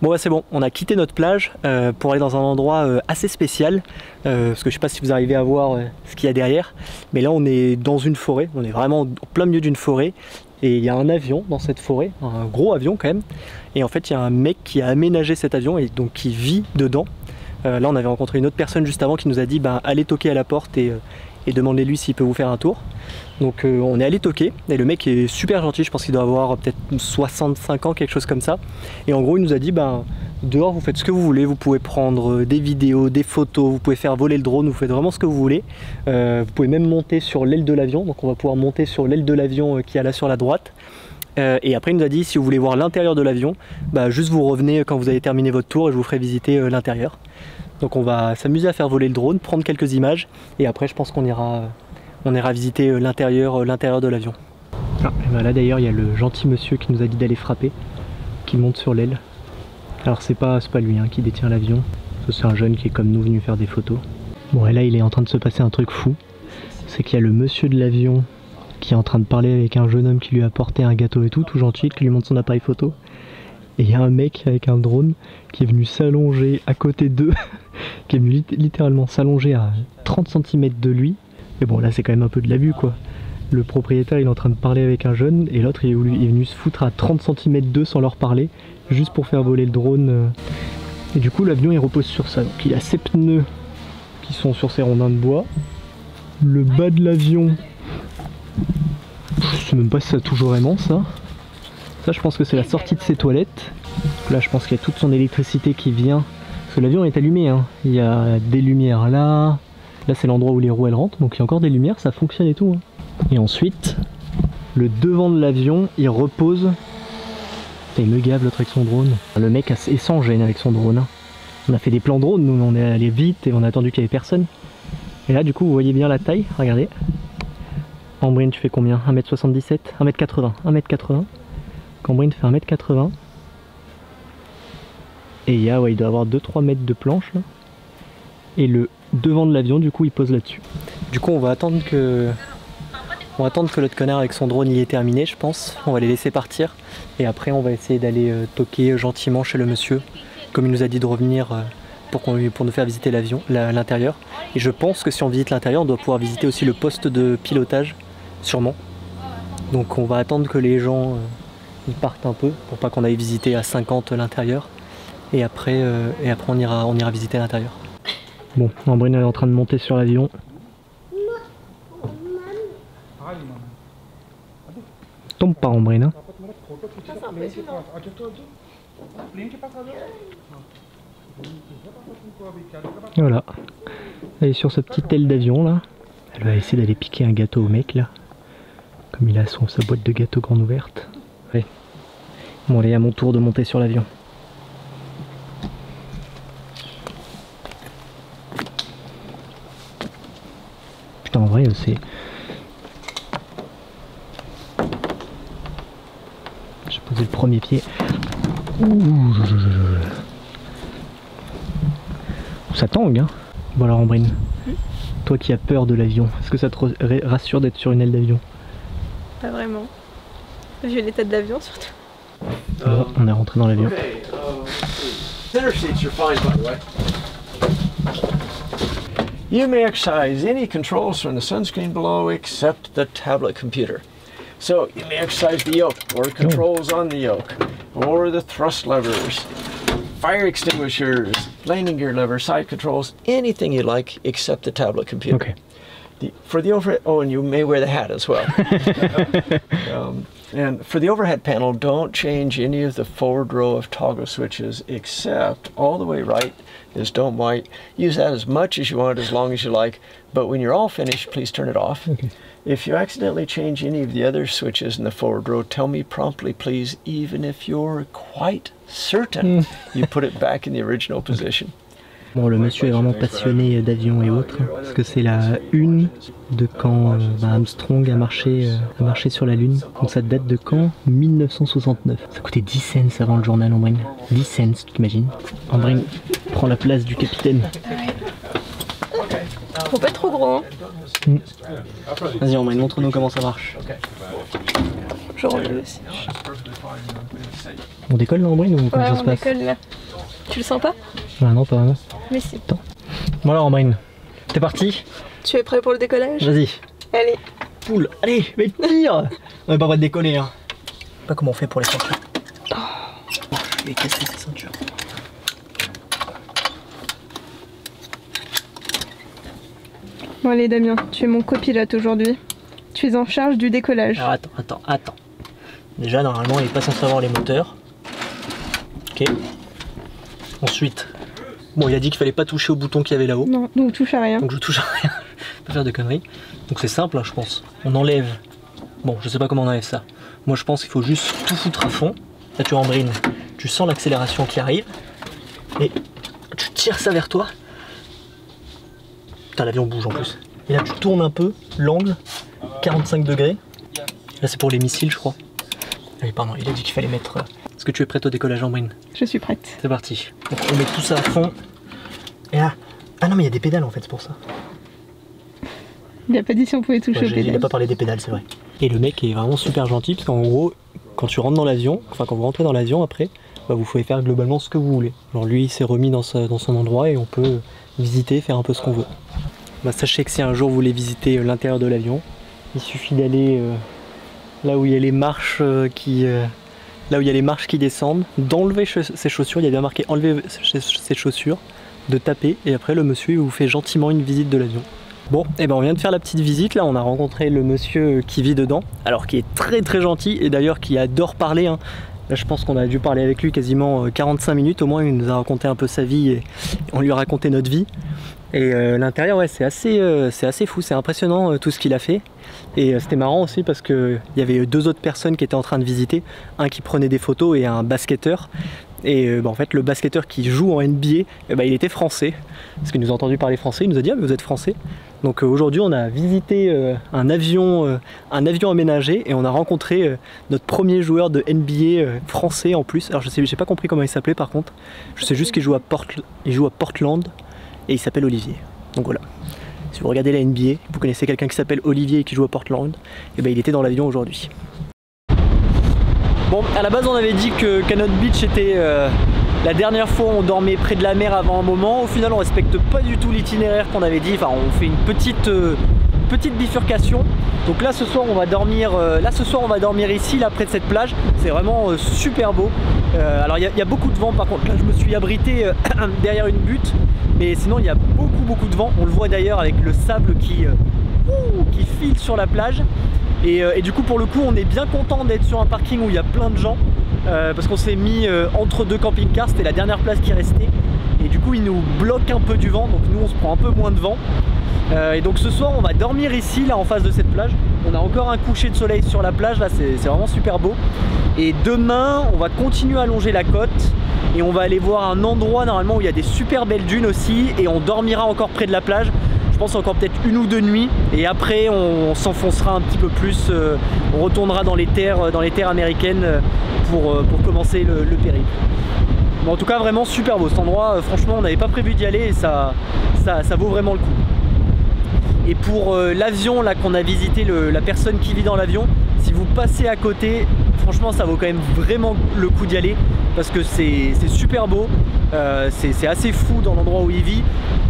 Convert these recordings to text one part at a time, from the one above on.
Bon bah c'est bon, on a quitté notre plage pour aller dans un endroit assez spécial parce que je sais pas si vous arrivez à voir ce qu'il y a derrière, mais là on est dans une forêt, on est vraiment au plein milieu d'une forêt et il y a un avion dans cette forêt, un gros avion quand même, et en fait il y a un mec qui a aménagé cet avion et donc qui vit dedans. Là on avait rencontré une autre personne juste avant qui nous a dit bah, allez toquer à la porte et demandez-lui s'il peut vous faire un tour. Donc on est allé toquer et le mec est super gentil, je pense qu'il doit avoir peut-être 65 ans, quelque chose comme ça. Et en gros il nous a dit ben dehors vous faites ce que vous voulez, vous pouvez prendre des vidéos, des photos, vous pouvez faire voler le drone, vous faites vraiment ce que vous voulez. Vous pouvez même monter sur l'aile de l'avion, donc on va pouvoir monter sur l'aile de l'avion qui est là sur la droite. Et après il nous a dit si vous voulez voir l'intérieur de l'avion, bah, juste vous revenez quand vous avez terminé votre tour et je vous ferai visiter l'intérieur. Donc on va s'amuser à faire voler le drone, prendre quelques images et après je pense qu'on ira visiter l'intérieur de l'avion. Ah, et ben là d'ailleurs il y a le gentil monsieur qui nous a dit d'aller frapper, qui monte sur l'aile. Alors c'est pas lui hein, qui détient l'avion, c'est un jeune qui est comme nous venu faire des photos. Bon et là il est en train de se passer un truc fou, c'est qu'il y a le monsieur de l'avion qui est en train de parler avec un jeune homme qui lui a apporté un gâteau et tout gentil, qui lui montre son appareil photo. Et il y a un mec avec un drone qui est venu s'allonger à côté d'eux, qui est venu littéralement s'allonger à 30 cm de lui. Mais bon là c'est quand même un peu de l'abus quoi. Le propriétaire il est en train de parler avec un jeune et l'autre il est venu se foutre à 30 cm d'eux sans leur parler, juste pour faire voler le drone. Et du coup l'avion il repose sur ça. Donc il a ses pneus qui sont sur ses rondins de bois. Le bas de l'avion, je sais même pas si ça touche vraiment ça. Ça je pense que c'est la sortie de ses toilettes. Là je pense qu'il y a toute son électricité qui vient. Parce que l'avion est allumé hein. Il y a des lumières là. Là c'est l'endroit où les roues elles rentrent. Donc il y a encore des lumières, ça fonctionne et tout hein. Et ensuite, le devant de l'avion il repose. Il me gave l'autre avec son drone. Le mec est sans gêne avec son drone hein. On a fait des plans drone, nous on est allé vite et on a attendu qu'il y avait personne. Et là du coup vous voyez bien la taille, regardez. Ambrine tu fais combien? 1m77? 1m80? 1m80. Cambrine fait 1m80 et il y a, ouais, il doit avoir 2-3 mètres de planche là. Et le devant de l'avion du coup il pose là-dessus. Du coup on va attendre que l'autre connard avec son drone il est terminé je pense. On va les laisser partir et après on va essayer d'aller toquer gentiment chez le monsieur comme il nous a dit de revenir pour nous faire visiter l'avion, l'intérieur. Et je pense que si on visite l'intérieur on doit pouvoir visiter aussi le poste de pilotage sûrement. Donc on va attendre que les gens ils partent un peu pour pas qu'on aille visiter à 50 l'intérieur et après on ira visiter l'intérieur. Bon, Ambrine est en train de monter sur l'avion. Tombe pas Ambrine hein. Voilà, elle est sur sa petite aile d'avion là. Elle va essayer d'aller piquer un gâteau au mec là. Comme il a sa boîte de gâteaux grande ouverte. Ouais. Bon allez, à mon tour de monter sur l'avion. Putain en vrai c'est... J'ai posé le premier pied. Ouh. Ça tangue hein. Bon alors Ambrine, toi qui as peur de l'avion, est-ce que ça te rassure d'être sur une aile d'avion? Pas vraiment. Vu l'état de l'avion surtout. Bon, on est rentré dans l'avion. You may exercise any controls from the sunscreen below except the tablet computer. So you may exercise the yoke, or controls on the yoke, or the thrust levers, fire extinguishers, landing gear lever, side controls, anything you like except the tablet computer. Okay. For the overhead, oh, and you may wear the hat as well. And for the overhead panel, don't change any of the forward row of toggle switches except all the way right is dome white. Use that as much as you want, as long as you like, but when you're all finished, please turn it off. Okay. If you accidentally change any of the other switches in the forward row, tell me promptly, please, even if you're quite certain you put it back in the original position. Bon, le monsieur est vraiment passionné d'avions et autres, parce que c'est la une de quand Armstrong a marché sur la Lune. Donc ça date de quand? 1969. Ça coûtait 10 cents avant le journal, Ambrine. 10 cents, tu t'imagines? Ambrine prend la place du capitaine. Faut pas être trop gros hein. Vas-y Ambrine, montre-nous comment ça marche. Je relève aussi. On décolle là, Ambrine, ou comment Ouais, ça se on passe? décolle là. Tu le sens pas? Ah non, pas vraiment. Mais si. Bon alors, Ambrine, t'es parti? Tu es prêt pour le décollage? Vas-y. Allez. Poule, allez, mais tire! On est pas prêt de décoller, hein. Je sais pas comment on fait pour les ceintures. Oh, je vais casser ces ceintures. Bon allez Damien, tu es mon copilote aujourd'hui. Tu es en charge du décollage. Alors attends. Déjà, normalement, il est pas censé avoir les moteurs. Ok. Ensuite, bon, il a dit qu'il fallait pas toucher au bouton qu'il y avait là-haut. Non, donc touche à rien. Donc je touche à rien. Pas faire de conneries. Donc c'est simple, hein, je pense. On enlève. Bon, je sais pas comment on enlève ça. Moi, je pense qu'il faut juste tout foutre à fond. Là, tu embrines. Tu sens l'accélération qui arrive. Et tu tires ça vers toi. Putain, l'avion bouge en plus. Et là, tu tournes un peu l'angle. 45 degrés. Là, c'est pour les missiles, je crois. Allez, pardon, il a dit qu'il fallait mettre... Est-ce que tu es prête au décollage, Ambrine? Je suis prête. C'est parti. Donc, on met tout ça à fond. Et là... Ah non, mais il y a des pédales en fait, c'est pour ça. Il a pas dit si on pouvait toucher aux pédales. Il a pas parlé des pédales, c'est vrai. Et le mec est vraiment super gentil parce qu'en gros, quand tu rentres dans l'avion, enfin quand vous rentrez dans l'avion après, bah, vous pouvez faire globalement ce que vous voulez. Genre lui, il s'est remis dans son endroit et on peut visiter, faire un peu ce qu'on veut. Bah, sachez que si un jour vous voulez visiter l'intérieur de l'avion, il suffit d'aller là où il y a les marches là où il y a les marches qui descendent, d'enlever ses chaussures, il y a bien marqué enlever ses chaussures, de taper et après le monsieur il vous fait gentiment une visite de l'avion. Bon, et ben on vient de faire la petite visite, là on a rencontré le monsieur qui vit dedans, alors qui est très très gentil et d'ailleurs qui adore parler, hein. Là je pense qu'on a dû parler avec lui quasiment 45 minutes, au moins il nous a raconté un peu sa vie et on lui a raconté notre vie. Et l'intérieur, ouais, c'est assez fou, c'est impressionnant tout ce qu'il a fait. Et c'était marrant aussi parce qu'il y avait deux autres personnes qui étaient en train de visiter, un qui prenait des photos et un basketteur. Et en fait, le basketteur qui joue en NBA, il était français, parce qu'il nous a entendu parler français, il nous a dit « Ah, mais vous êtes français ?» Donc aujourd'hui, on a visité un avion aménagé et on a rencontré notre premier joueur de NBA français en plus. Alors j'ai pas compris comment il s'appelait par contre, je sais juste qu'il joue à Portland. Et il s'appelle Olivier. Donc voilà. Si vous regardez la NBA, vous connaissez quelqu'un qui s'appelle Olivier et qui joue à Portland, et ben il était dans l'avion aujourd'hui. Bon, à la base on avait dit que Cannon Beach était la dernière fois on dormait près de la mer avant un moment. Au final on respecte pas du tout l'itinéraire qu'on avait dit. Enfin on fait une petite bifurcation. Donc là ce soir on va dormir ici là près de cette plage. C'est vraiment super beau. Alors il y a beaucoup de vent par contre. Là je me suis abrité derrière une butte. Mais sinon il y a beaucoup de vent, on le voit d'ailleurs avec le sable qui file sur la plage. Et du coup pour le coup on est bien content d'être sur un parking où il y a plein de gens. Parce qu'on s'est mis entre deux camping-cars, c'était la dernière place qui restait. Et du coup il nous bloque un peu du vent, donc nous on se prend un peu moins de vent. Et donc ce soir on va dormir ici, là en face de cette plage. On a encore un coucher de soleil sur la plage, là c'est vraiment super beau. Et demain on va continuer à longer la côte. Et on va aller voir un endroit normalement où il y a des super belles dunes aussi. Et on dormira encore près de la plage. Je pense encore peut-être une ou deux nuits. Et après on s'enfoncera un petit peu plus. On retournera dans les terres américaines pour commencer le périple. Bon, en tout cas vraiment super beau cet endroit. Franchement on n'avait pas prévu d'y aller et ça vaut vraiment le coup. Et pour l'avion là qu'on a visité, la personne qui vit dans l'avion, si vous passez à côté, franchement ça vaut quand même vraiment le coup d'y aller parce que c'est super beau, c'est assez fou dans l'endroit où il vit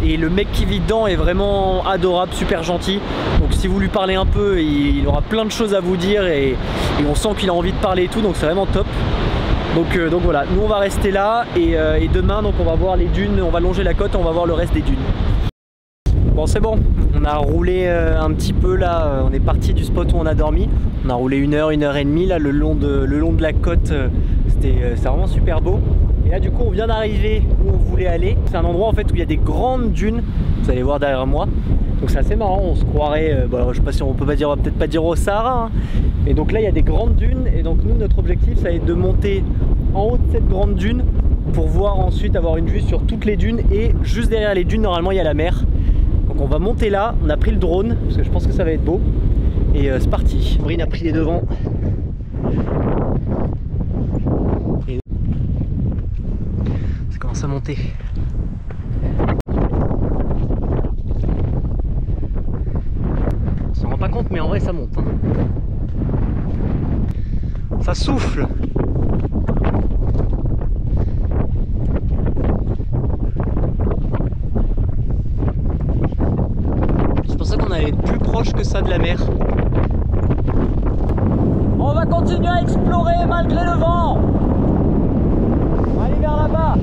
et le mec qui vit dedans est vraiment adorable, super gentil. Donc si vous lui parlez un peu, il aura plein de choses à vous dire et on sent qu'il a envie de parler et tout, donc c'est vraiment top. Donc voilà, nous on va rester là et demain donc on va voir les dunes, on va longer la côte et on va voir le reste des dunes. Bon c'est bon, on a roulé un petit peu là, on est parti du spot où on a dormi. On a roulé 1 heure et demie là le long de la côte, c'est vraiment super beau. Et là du coup on vient d'arriver où on voulait aller. C'est un endroit en fait où il y a des grandes dunes, vous allez voir derrière moi. Donc c'est assez marrant, on se croirait, bon, je sais pas si on peut pas dire, on va peut-être pas dire au Sahara. Hein. Et donc là il y a des grandes dunes et donc nous notre objectif ça va être de monter en haut de cette grande dune pour voir ensuite avoir une vue sur toutes les dunes et juste derrière les dunes normalement il y a la mer. Donc on va monter là, on a pris le drone parce que je pense que ça va être beau et c'est parti. Brine a pris les devants. Et ça commence à monter. On s'en rend pas compte mais en vrai ça monte. Hein. Ça souffle. proche que ça de la mer. On va continuer à explorer malgré le vent. On va aller vers là-bas.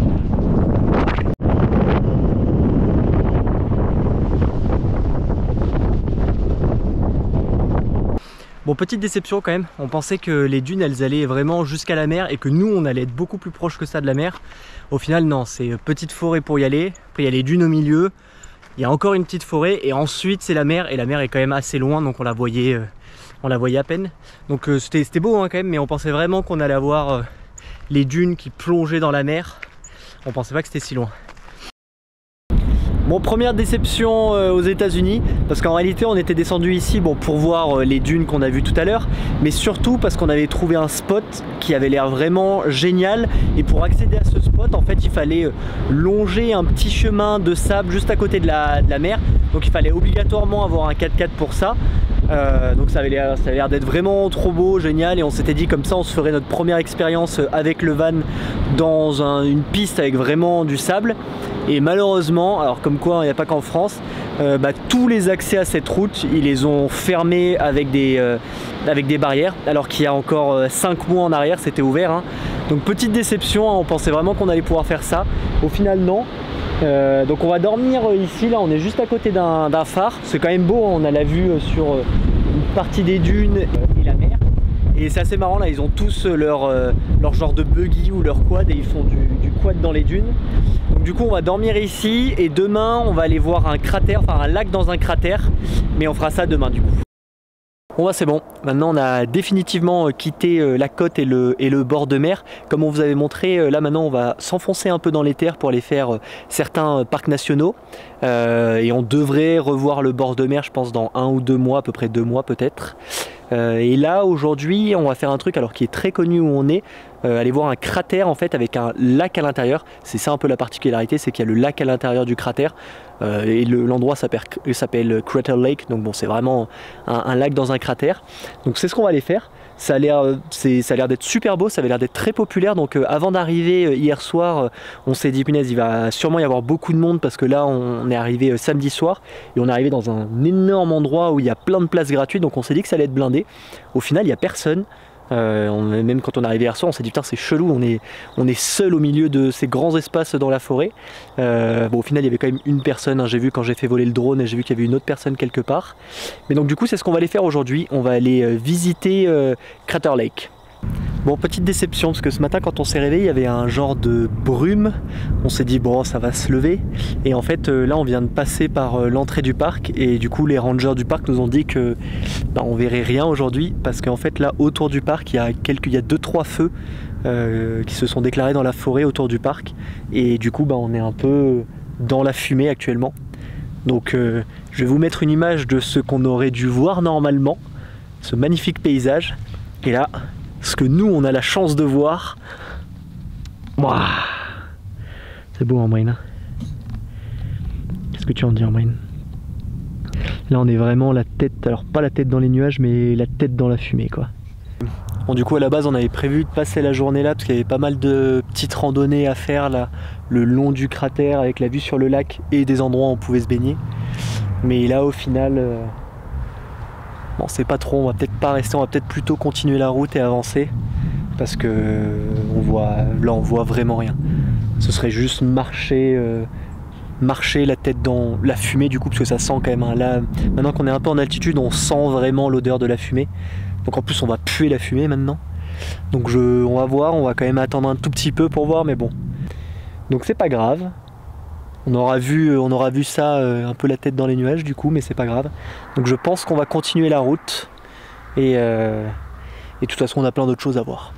Bon, petite déception quand même, on pensait que les dunes elles allaient vraiment jusqu'à la mer et que nous on allait être beaucoup plus proche que ça de la mer. Au final non, c'est petite forêt pour y aller, après il y a les dunes au milieu, il y a encore une petite forêt et ensuite c'est la mer, et la mer est quand même assez loin donc on la voyait à peine. Donc c'était beau hein, quand même, mais on pensait vraiment qu'on allait avoir les dunes qui plongeaient dans la mer, on pensait pas que c'était si loin. Bon, première déception aux États-Unis, parce qu'en réalité on était descendu ici pour voir les dunes qu'on a vues tout à l'heure, mais surtout parce qu'on avait trouvé un spot qui avait l'air vraiment génial, et pour accéder à ce spot en fait il fallait longer un petit chemin de sable juste à côté de la mer, donc il fallait obligatoirement avoir un 4x4 pour ça. Donc ça avait l'air d'être vraiment trop beau, génial, et on s'était dit comme ça on se ferait notre première expérience avec le van dans une piste avec vraiment du sable. Et malheureusement, alors comme quoi il n'y a pas qu'en France, tous les accès à cette route ils les ont fermés avec des barrières, alors qu'il y a encore 5 mois en arrière c'était ouvert hein. Donc petite déception, hein, on pensait vraiment qu'on allait pouvoir faire ça, au final non. Donc on va dormir ici, là on est juste à côté d'un phare, c'est quand même beau hein, on a la vue sur une partie des dunes et la mer. Et c'est assez marrant là, ils ont tous leur genre de buggy ou leur quad et ils font du quad dans les dunes. Donc du coup on va dormir ici et demain on va aller voir un cratère, enfin un lac dans un cratère, mais on fera ça demain du coup. Bon bah c'est bon, maintenant on a définitivement quitté la côte et le bord de mer. Comme on vous avait montré, là maintenant on va s'enfoncer un peu dans les terres pour aller faire certains parcs nationaux. Et on devrait revoir le bord de mer je pense dans 1 ou 2 mois, à peu près 2 mois peut-être. Et là aujourd'hui on va faire un truc alors qui est très connu où on est, aller voir un cratère en fait avec un lac à l'intérieur. C'est ça un peu la particularité, c'est qu'il y a le lac à l'intérieur du cratère, et l'endroit s'appelle Crater Lake, donc bon c'est vraiment un lac dans un cratère. Donc c'est ce qu'on va aller faire. Ça a l'air d'être super beau, ça avait l'air d'être très populaire, donc avant d'arriver hier soir on s'est dit punaise il va sûrement y avoir beaucoup de monde parce que là on est arrivé samedi soir et on est arrivé dans un énorme endroit où il y a plein de places gratuites, donc on s'est dit que ça allait être blindé. Au final il n'y a personne. Même quand on est arrivé hier soir on s'est dit putain c'est chelou, on est seul au milieu de ces grands espaces dans la forêt. Bon au final il y avait quand même une personne hein, j'ai vu quand j'ai fait voler le drone et j'ai vu qu'il y avait une autre personne quelque part. Mais donc du coup c'est ce qu'on va aller faire aujourd'hui, on va aller visiter Crater Lake. Bon, petite déception parce que ce matin quand on s'est réveillé il y avait un genre de brume, on s'est dit bon ça va se lever, et en fait là on vient de passer par l'entrée du parc et du coup les rangers du parc nous ont dit que on verrait rien aujourd'hui parce qu'en fait là autour du parc il y a 2-3 feux qui se sont déclarés dans la forêt autour du parc, et du coup on est un peu dans la fumée actuellement. Donc je vais vous mettre une image de ce qu'on aurait dû voir normalement, ce magnifique paysage, et là ce que nous on a la chance de voir. Wow. C'est beau en moyenne. Qu'est-ce que tu en dis en moyenne? Là on est vraiment la tête, alors pas la tête dans les nuages mais la tête dans la fumée quoi. Bon du coup à la base on avait prévu de passer la journée là parce qu'il y avait pas mal de petites randonnées à faire là, le long du cratère avec la vue sur le lac et des endroits où on pouvait se baigner. Mais là au final bon c'est pas trop, on va peut-être pas rester, on va peut-être plutôt continuer la route et avancer parce que on voit vraiment rien. Ce serait juste marcher la tête dans la fumée du coup parce que ça sent quand même hein. Là maintenant qu'on est un peu en altitude on sent vraiment l'odeur de la fumée, donc en plus on va puer la fumée maintenant, donc on va voir, on va quand même attendre un tout petit peu pour voir, mais bon donc c'est pas grave. On aura vu ça un peu la tête dans les nuages du coup, mais c'est pas grave. Donc je pense qu'on va continuer la route et de toute façon on a plein d'autres choses à voir.